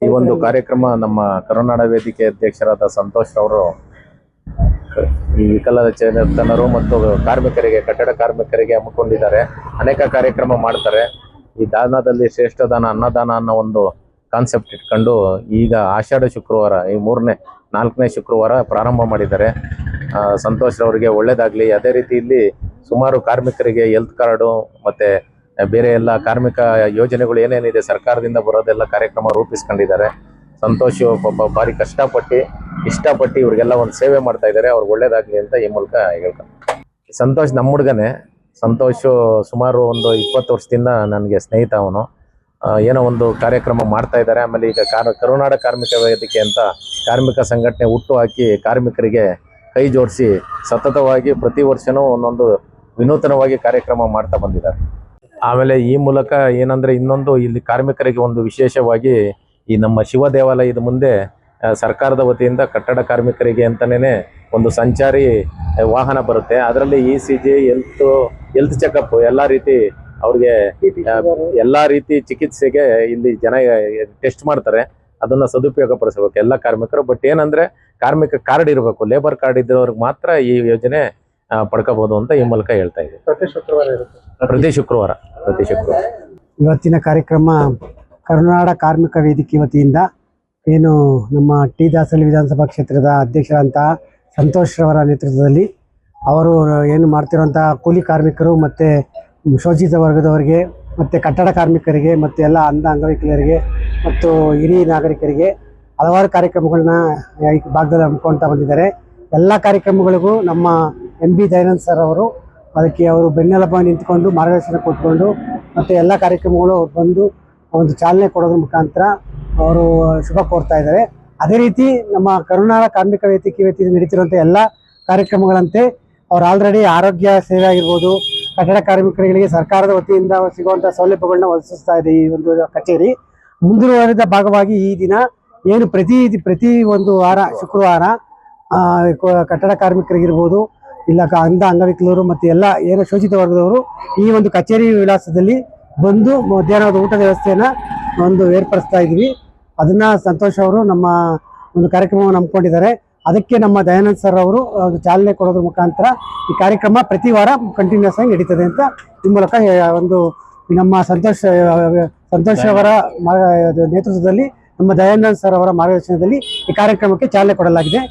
ಈ ಒಂದು ಕಾರ್ಯಕ್ರಮ ನಮ್ಮ ಕರುನಾಡ ವೇದಿಕೆ ಅಧ್ಯಕ್ಷರಾದ ಸಂತೋಷ್ ಅವರು ಈ ವಿಕಲಚೇತನರು ಮತ್ತು ಕಾರ್ಮಿಕರಿಗೆ, ಕಟ್ಟಡ ಕಾರ್ಮಿಕರಿಗೆ ಹಮ್ಮಿಕೊಂಡಿದ್ದಾರೆ. ಅನೇಕ ಕಾರ್ಯಕ್ರಮ ಮಾಡ್ತಾರೆ. ಈ ದಾನದಲ್ಲಿ ಶ್ರೇಷ್ಠ ದಾನ ಅನ್ನದಾನ ಅನ್ನೋ ಒಂದು ಕಾನ್ಸೆಪ್ಟ್ ಇಟ್ಕೊಂಡು ಈಗ ಆಷಾಢ ಶುಕ್ರವಾರ, ಈ 4ನೇ ಶುಕ್ರವಾರ ಪ್ರಾರಂಭ ಮಾಡಿದ್ದಾರೆ. ಸಂತೋಷ್ ಅವರಿಗೆ ಒಳ್ಳೇದಾಗಲಿ. ಅದೇ ರೀತಿ ಇಲ್ಲಿ ಸುಮಾರು ಕಾರ್ಮಿಕರಿಗೆ ಹೆಲ್ತ್ ಕಾರ್ಡು ಮತ್ತು ಬೇರೆ ಎಲ್ಲ ಕಾರ್ಮಿಕ ಯೋಜನೆಗಳು ಏನೇನಿದೆ ಸರ್ಕಾರದಿಂದ ಬರೋದೆಲ್ಲ ಕಾರ್ಯಕ್ರಮ ರೂಪಿಸ್ಕೊಂಡಿದ್ದಾರೆ. ಸಂತೋಷ್ ಪಾಪ ಭಾರಿ ಇಷ್ಟಪಟ್ಟು ಇವ್ರಿಗೆಲ್ಲ ಒಂದು ಸೇವೆ ಮಾಡ್ತಾ ಇದ್ದಾರೆ. ಅವ್ರಿಗೆ ಒಳ್ಳೇದಾಗಲಿ ಅಂತ ಈ ಮೂಲಕ ಹೇಳ್ತಾರೆ. ಸಂತೋಷ್ ನಮ್ಮ ಹುಡುಗನೇ. ಸಂತೋಷ್ ಸುಮಾರು ಒಂದು 20 ವರ್ಷದಿಂದ ನನಗೆ ಸ್ನೇಹಿತ. ಅವನು ಏನೋ ಒಂದು ಕಾರ್ಯಕ್ರಮ ಮಾಡ್ತಾ ಇದ್ದಾರೆ. ಆಮೇಲೆ ಈಗ ಕರುನಾಡ ಕಾರ್ಮಿಕ ವೇದಿಕೆ ಅಂತ ಕಾರ್ಮಿಕ ಸಂಘಟನೆ ಹುಟ್ಟು ಹಾಕಿ ಕಾರ್ಮಿಕರಿಗೆ ಕೈ ಜೋಡಿಸಿ ಸತತವಾಗಿ ಪ್ರತಿ ವರ್ಷನೂ ಒಂದೊಂದು ವಿನೂತನವಾಗಿ ಕಾರ್ಯಕ್ರಮ ಮಾಡ್ತಾ ಬಂದಿದ್ದಾರೆ. ಆಮೇಲೆ ಈ ಮೂಲಕ ಏನಂದರೆ ಇನ್ನೊಂದು ಇಲ್ಲಿ ಕಾರ್ಮಿಕರಿಗೆ ಒಂದು ವಿಶೇಷವಾಗಿ ಈ ನಮ್ಮ ಶಿವ ದೇವಾಲಯದ ಮುಂದೆ ಸರ್ಕಾರದ ವತಿಯಿಂದ ಕಟ್ಟಡ ಕಾರ್ಮಿಕರಿಗೆ ಅಂತಲೇ ಒಂದು ಸಂಚಾರಿ ವಾಹನ ಬರುತ್ತೆ. ಅದರಲ್ಲಿ ECG, ಹೆಲ್ತ್ ಚೆಕಪ್ ಎಲ್ಲ ರೀತಿ ಅವ್ರಿಗೆ ಎಲ್ಲ ರೀತಿ ಚಿಕಿತ್ಸೆಗೆ ಇಲ್ಲಿ ಜನ ಟೆಸ್ಟ್ ಮಾಡ್ತಾರೆ. ಅದನ್ನು ಸದುಪಯೋಗ ಪಡಿಸಬೇಕು ಎಲ್ಲ ಕಾರ್ಮಿಕರು. ಬಟ್ ಏನಂದರೆ ಕಾರ್ಮಿಕ ಕಾರ್ಡ್ ಇರಬೇಕು. ಲೇಬರ್ ಕಾರ್ಡ್ ಇದ್ದವ್ರಿಗೆ ಮಾತ್ರ ಈ ಯೋಜನೆ ಪಡ್ಕೋಬಹುದು ಅಂತ ಈ ಮೂಲಕ ಹೇಳ್ತಾ ಇದ್ದೀವಿ. ಪ್ರತಿ ಶುಕ್ರವಾರ ಇವತ್ತಿನ ಕಾರ್ಯಕ್ರಮ ಕರುನಾಡ ಕಾರ್ಮಿಕ ವೇದಿಕೆ ವತಿಯಿಂದ ಏನು ನಮ್ಮ ಟಿ ದಾಸಹಳ್ಳಿ ವಿಧಾನಸಭಾ ಕ್ಷೇತ್ರದ ಅಧ್ಯಕ್ಷರಂತಹ ಸಂತೋಷ್ ರವರ ನೇತೃತ್ವದಲ್ಲಿ ಅವರು ಏನು ಮಾಡ್ತಿರುವಂಥ ಕೂಲಿ ಕಾರ್ಮಿಕರು ಮತ್ತು ಶೋಷಿತ ವರ್ಗದವರಿಗೆ ಮತ್ತು ಕಟ್ಟಡ ಕಾರ್ಮಿಕರಿಗೆ ಮತ್ತು ಎಲ್ಲ ಅಂಗವಿಕಲರಿಗೆ ಮತ್ತು ಹಿರಿಯ ನಾಗರಿಕರಿಗೆ ಹಲವಾರು ಕಾರ್ಯಕ್ರಮಗಳನ್ನ ಈ ಭಾಗದಲ್ಲಿ ಹಮ್ಮಿಕೊಳ್ತಾ ಬಂದಿದ್ದಾರೆ. ಎಲ್ಲ ಕಾರ್ಯಕ್ರಮಗಳಿಗೂ ನಮ್ಮ MB ದಯಾನಂದ್ ಸರ್ ಅವರು ಅದಕ್ಕೆ ಅವರು ಬೆನ್ನೆಲುಬಾಗಿ ನಿಂತ್ಕೊಂಡು ಮಾರ್ಗದರ್ಶನ ಕೊಟ್ಕೊಂಡು ಮತ್ತು ಎಲ್ಲ ಕಾರ್ಯಕ್ರಮಗಳು ಬಂದು ಒಂದು ಚಾಲನೆ ಕೊಡೋದ್ರ ಮುಖಾಂತರ ಅವರು ಶುಭ ಕೋರ್ತಾ ಇದ್ದಾರೆ. ಅದೇ ರೀತಿ ನಮ್ಮ ಕರುನಾಡ ಕಾರ್ಮಿಕ ವೇದಿಕೆ ವತಿಯಿಂದ ನಡೀತಿರುವಂಥ ಎಲ್ಲ ಕಾರ್ಯಕ್ರಮಗಳಂತೆ ಅವ್ರು ಆಲ್ರೆಡಿ ಆರೋಗ್ಯ ಸೇವೆ ಆಗಿರ್ಬೋದು, ಕಟ್ಟಡ ಕಾರ್ಮಿಕರಿಗೆ ಸರ್ಕಾರದ ವತಿಯಿಂದ ಸಿಗುವಂಥ ಸೌಲಭ್ಯಗಳನ್ನ ಒದಗಿಸ್ತಾ ಇದೆ ಈ ಒಂದು ಕಚೇರಿ. ಮುಂದುವರಿದ ಭಾಗವಾಗಿ ಈ ದಿನ ಏನು ಪ್ರತಿ ಒಂದು ವಾರ ಶುಕ್ರವಾರ ಕಟ್ಟಡ ಕಾರ್ಮಿಕರಿಗಿರ್ಬೋದು, ಇಲ್ಲ ಅಂಗವಿಕಲರು ಮತ್ತು ಎಲ್ಲ ಏನು ಶೋಷಿತ ವರ್ಗದವರು ಈ ಒಂದು ಕಚೇರಿ ವಿಳಾಸದಲ್ಲಿ ಬಂದು ಮಧ್ಯಾಹ್ನದ ಊಟದ ವ್ಯವಸ್ಥೆಯನ್ನು ಒಂದು ಏರ್ಪಡಿಸ್ತಾ ಇದ್ವಿ. ಅದನ್ನ ಸಂತೋಷ್ ಅವರು ನಮ್ಮ ಒಂದು ಕಾರ್ಯಕ್ರಮವನ್ನು ಹಮ್ಮಿಕೊಂಡಿದ್ದಾರೆ. ಅದಕ್ಕೆ ನಮ್ಮ ದಯಾನಂದ್ ಸರ್ ಅವರು ಚಾಲನೆ ಕೊಡೋದ್ರ ಮುಖಾಂತರ ಈ ಕಾರ್ಯಕ್ರಮ ಪ್ರತಿ ವಾರ ಕಂಟಿನ್ಯೂಸ್ ಆಗಿ ನಡೀತದೆ ಅಂತ ಈ ಮೂಲಕ ಒಂದು ನಮ್ಮ ಸಂತೋಷ್ ಅವರ ನೇತೃತ್ವದಲ್ಲಿ ನಮ್ಮ ದಯಾನಂದ್ ಸರ್ ಅವರ ಮಾರ್ಗದರ್ಶನದಲ್ಲಿ ಈ ಕಾರ್ಯಕ್ರಮಕ್ಕೆ ಚಾಲನೆ ಕೊಡಲಾಗಿದೆ.